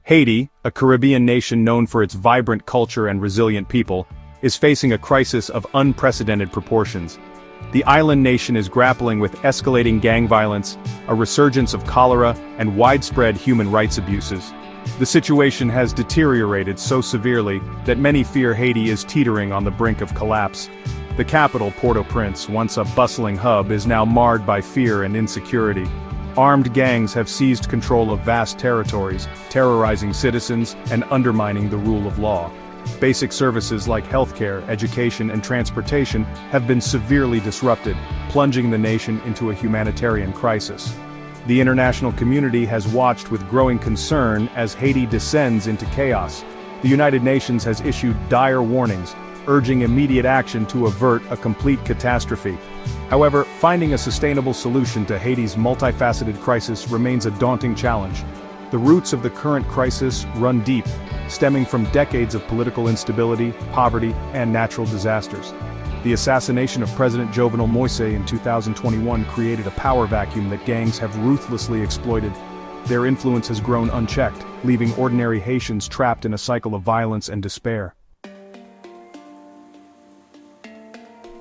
Haiti, a Caribbean nation known for its vibrant culture and resilient people, is facing a crisis of unprecedented proportions. The island nation is grappling with escalating gang violence, a resurgence of cholera, and widespread human rights abuses. The situation has deteriorated so severely that many fear Haiti is teetering on the brink of collapse. The capital, Port-au-Prince, once a bustling hub, is now marred by fear and insecurity. Armed gangs have seized control of vast territories, terrorizing citizens and undermining the rule of law. Basic services like healthcare, education, and transportation have been severely disrupted, plunging the nation into a humanitarian crisis. The international community has watched with growing concern as Haiti descends into chaos. The United Nations has issued dire warnings, urging immediate action to avert a complete catastrophe. However, finding a sustainable solution to Haiti's multifaceted crisis remains a daunting challenge. The roots of the current crisis run deep, stemming from decades of political instability, poverty, and natural disasters. The assassination of President Jovenel Moise in 2021 created a power vacuum that gangs have ruthlessly exploited. Their influence has grown unchecked, leaving ordinary Haitians trapped in a cycle of violence and despair.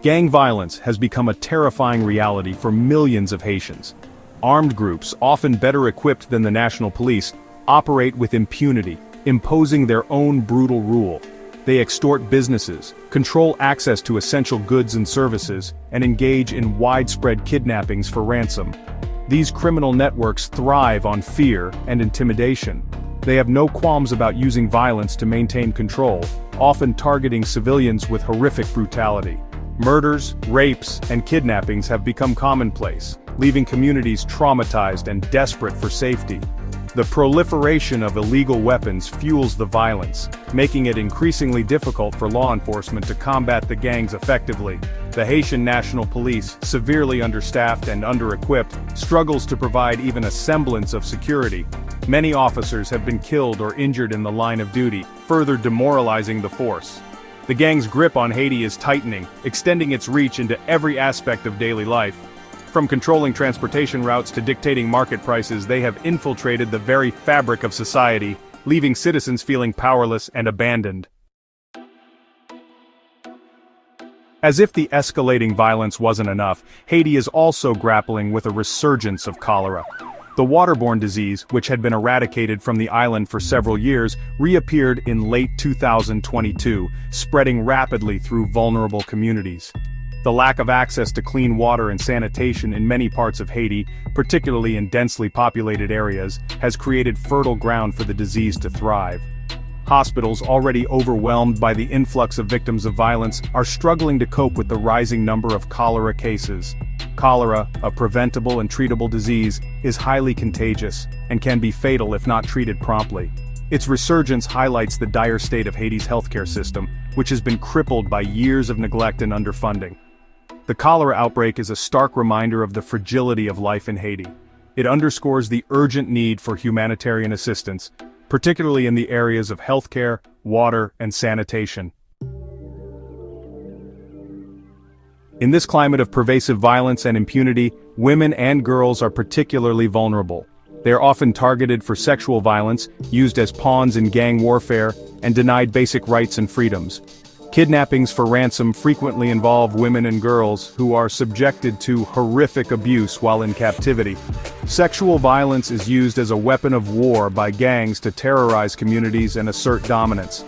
Gang violence has become a terrifying reality for millions of Haitians. Armed groups, often better equipped than the national police, operate with impunity, imposing their own brutal rule. They extort businesses, control access to essential goods and services, and engage in widespread kidnappings for ransom. These criminal networks thrive on fear and intimidation. They have no qualms about using violence to maintain control, often targeting civilians with horrific brutality. Murders, rapes, and kidnappings have become commonplace, leaving communities traumatized and desperate for safety. The proliferation of illegal weapons fuels the violence, making it increasingly difficult for law enforcement to combat the gangs effectively. The Haitian National Police, severely understaffed and under-equipped, struggles to provide even a semblance of security. Many officers have been killed or injured in the line of duty, further demoralizing the force. The gang's grip on Haiti is tightening, extending its reach into every aspect of daily life. From controlling transportation routes to dictating market prices, they have infiltrated the very fabric of society, leaving citizens feeling powerless and abandoned. As if the escalating violence wasn't enough, Haiti is also grappling with a resurgence of cholera. The waterborne disease, which had been eradicated from the island for several years, reappeared in late 2022, spreading rapidly through vulnerable communities. The lack of access to clean water and sanitation in many parts of Haiti, particularly in densely populated areas, has created fertile ground for the disease to thrive. Hospitals, already overwhelmed by the influx of victims of violence, are struggling to cope with the rising number of cholera cases. Cholera, a preventable and treatable disease, is highly contagious and can be fatal if not treated promptly. Its resurgence highlights the dire state of Haiti's healthcare system, which has been crippled by years of neglect and underfunding. The cholera outbreak is a stark reminder of the fragility of life in Haiti. It underscores the urgent need for humanitarian assistance, particularly in the areas of healthcare, water, and sanitation. In this climate of pervasive violence and impunity, women and girls are particularly vulnerable. They are often targeted for sexual violence, used as pawns in gang warfare, and denied basic rights and freedoms. Kidnappings for ransom frequently involve women and girls who are subjected to horrific abuse while in captivity. Sexual violence is used as a weapon of war by gangs to terrorize communities and assert dominance.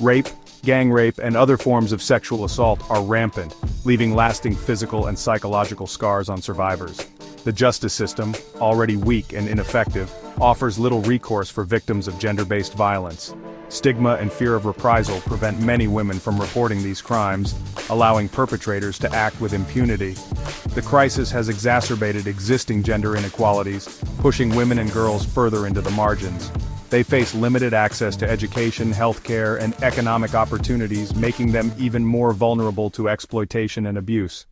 Rape, gang rape, and other forms of sexual assault are rampant, leaving lasting physical and psychological scars on survivors. The justice system, already weak and ineffective, offers little recourse for victims of gender-based violence. Stigma and fear of reprisal prevent many women from reporting these crimes, allowing perpetrators to act with impunity. The crisis has exacerbated existing gender inequalities, pushing women and girls further into the margins. They face limited access to education, healthcare, and economic opportunities, making them even more vulnerable to exploitation and abuse.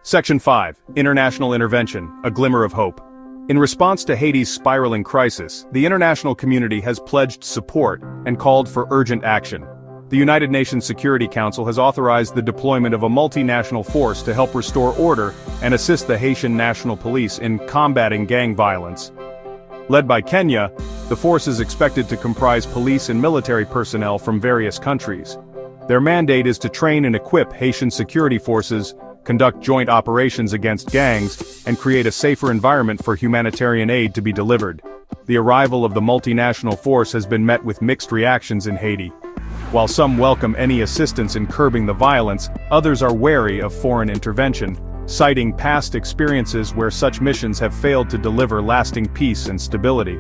Section 5. International Intervention, a Glimmer of Hope. In response to Haiti's spiraling crisis, the international community has pledged support and called for urgent action. The United Nations Security Council has authorized the deployment of a multinational force to help restore order and assist the Haitian National Police in combating gang violence. Led by Kenya, the force is expected to comprise police and military personnel from various countries. Their mandate is to train and equip Haitian security forces, conduct joint operations against gangs, and create a safer environment for humanitarian aid to be delivered. The arrival of the multinational force has been met with mixed reactions in Haiti. While some welcome any assistance in curbing the violence, others are wary of foreign intervention, citing past experiences where such missions have failed to deliver lasting peace and stability.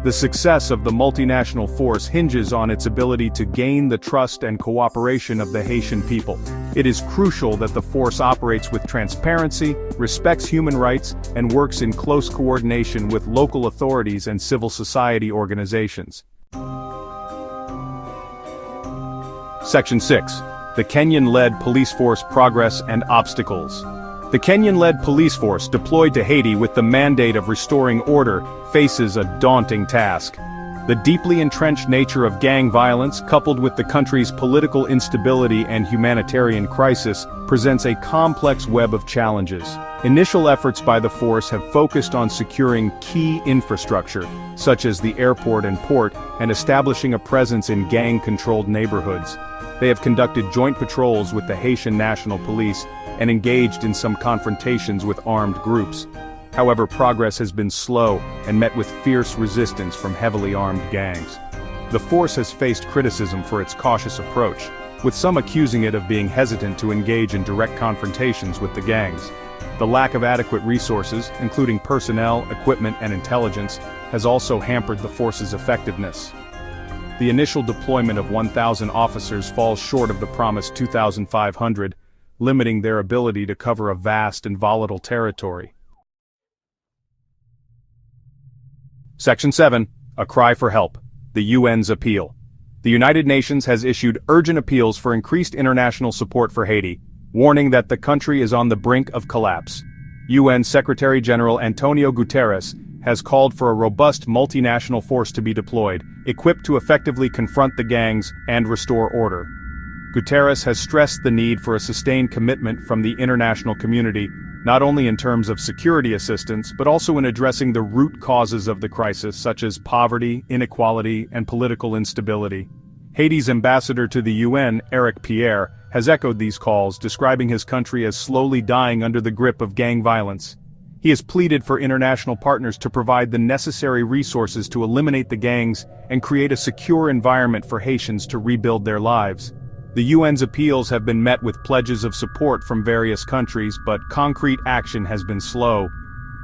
The success of the multinational force hinges on its ability to gain the trust and cooperation of the Haitian people. It is crucial that the force operates with transparency, respects human rights, and works in close coordination with local authorities and civil society organizations. Section 6. The Kenyan-led police force progress and obstacles. The Kenyan-led police force deployed to Haiti with the mandate of restoring order faces a daunting task. The deeply entrenched nature of gang violence, coupled with the country's political instability and humanitarian crisis, presents a complex web of challenges. Initial efforts by the force have focused on securing key infrastructure, such as the airport and port, and establishing a presence in gang-controlled neighborhoods. They have conducted joint patrols with the Haitian National Police and engaged in some confrontations with armed groups. However, progress has been slow and met with fierce resistance from heavily armed gangs. The force has faced criticism for its cautious approach, with some accusing it of being hesitant to engage in direct confrontations with the gangs. The lack of adequate resources, including personnel, equipment, and intelligence, has also hampered the force's effectiveness. The initial deployment of 1,000 officers falls short of the promised 2,500, limiting their ability to cover a vast and volatile territory. Section 7. A cry for help. The UN's appeal. The United Nations has issued urgent appeals for increased international support for Haiti, warning that the country is on the brink of collapse. UN Secretary-General Antonio Guterres has called for a robust multinational force to be deployed, equipped to effectively confront the gangs and restore order. Guterres has stressed the need for a sustained commitment from the international community, not only in terms of security assistance but also in addressing the root causes of the crisis, such as poverty, inequality, and political instability. Haiti's ambassador to the UN, Eric Pierre, has echoed these calls, describing his country as slowly dying under the grip of gang violence. He has pleaded for international partners to provide the necessary resources to eliminate the gangs and create a secure environment for Haitians to rebuild their lives. The UN's appeals have been met with pledges of support from various countries, but concrete action has been slow.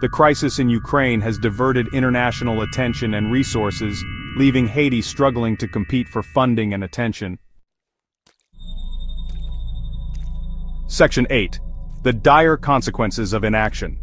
The crisis in Ukraine has diverted international attention and resources, leaving Haiti struggling to compete for funding and attention. Section 8. The dire consequences of inaction.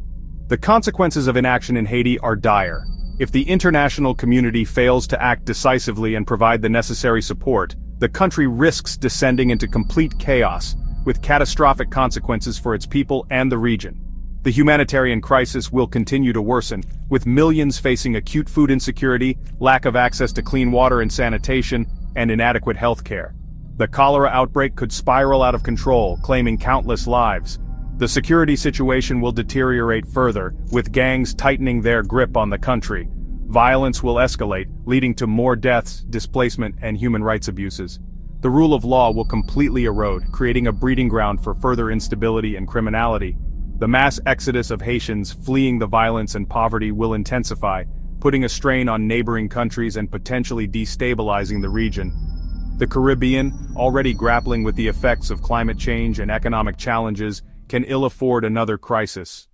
The consequences of inaction in Haiti are dire. If the international community fails to act decisively and provide the necessary support, the country risks descending into complete chaos, with catastrophic consequences for its people and the region. The humanitarian crisis will continue to worsen, with millions facing acute food insecurity, lack of access to clean water and sanitation, and inadequate health care. The cholera outbreak could spiral out of control, claiming countless lives. The security situation will deteriorate further, with gangs tightening their grip on the country. Violence will escalate, leading to more deaths, displacement, and human rights abuses. The rule of law will completely erode, creating a breeding ground for further instability and criminality. The mass exodus of Haitians fleeing the violence and poverty will intensify, putting a strain on neighboring countries and potentially destabilizing the region. The Caribbean, already grappling with the effects of climate change and economic challenges, can ill afford another crisis.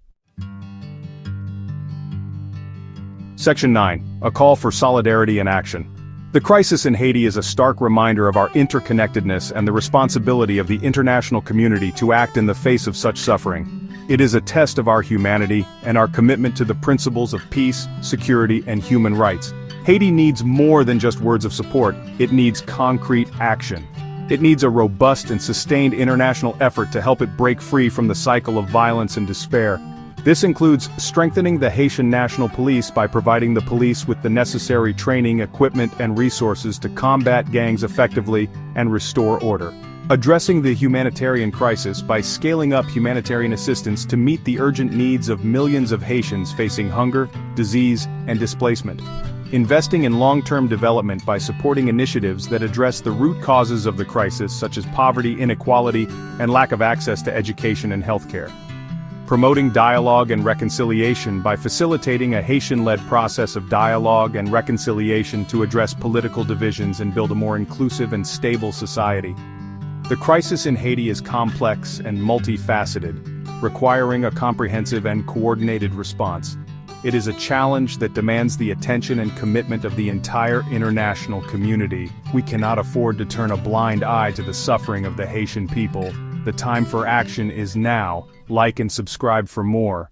Section 9. A call for solidarity and action. The crisis in Haiti is a stark reminder of our interconnectedness and the responsibility of the international community to act in the face of such suffering. It is a test of our humanity and our commitment to the principles of peace, security, and human rights. Haiti needs more than just words of support, it needs concrete action. It needs a robust and sustained international effort to help it break free from the cycle of violence and despair. This includes strengthening the Haitian National Police by providing the police with the necessary training, equipment, and resources to combat gangs effectively and restore order. Addressing the humanitarian crisis by scaling up humanitarian assistance to meet the urgent needs of millions of Haitians facing hunger, disease, and displacement. Investing in long-term development by supporting initiatives that address the root causes of the crisis such as poverty, inequality, and lack of access to education and healthcare. Promoting dialogue and reconciliation by facilitating a Haitian-led process of dialogue and reconciliation to address political divisions and build a more inclusive and stable society. The crisis in Haiti is complex and multifaceted, requiring a comprehensive and coordinated response. It is a challenge that demands the attention and commitment of the entire international community. We cannot afford to turn a blind eye to the suffering of the Haitian people. The time for action is now. Like and subscribe for more.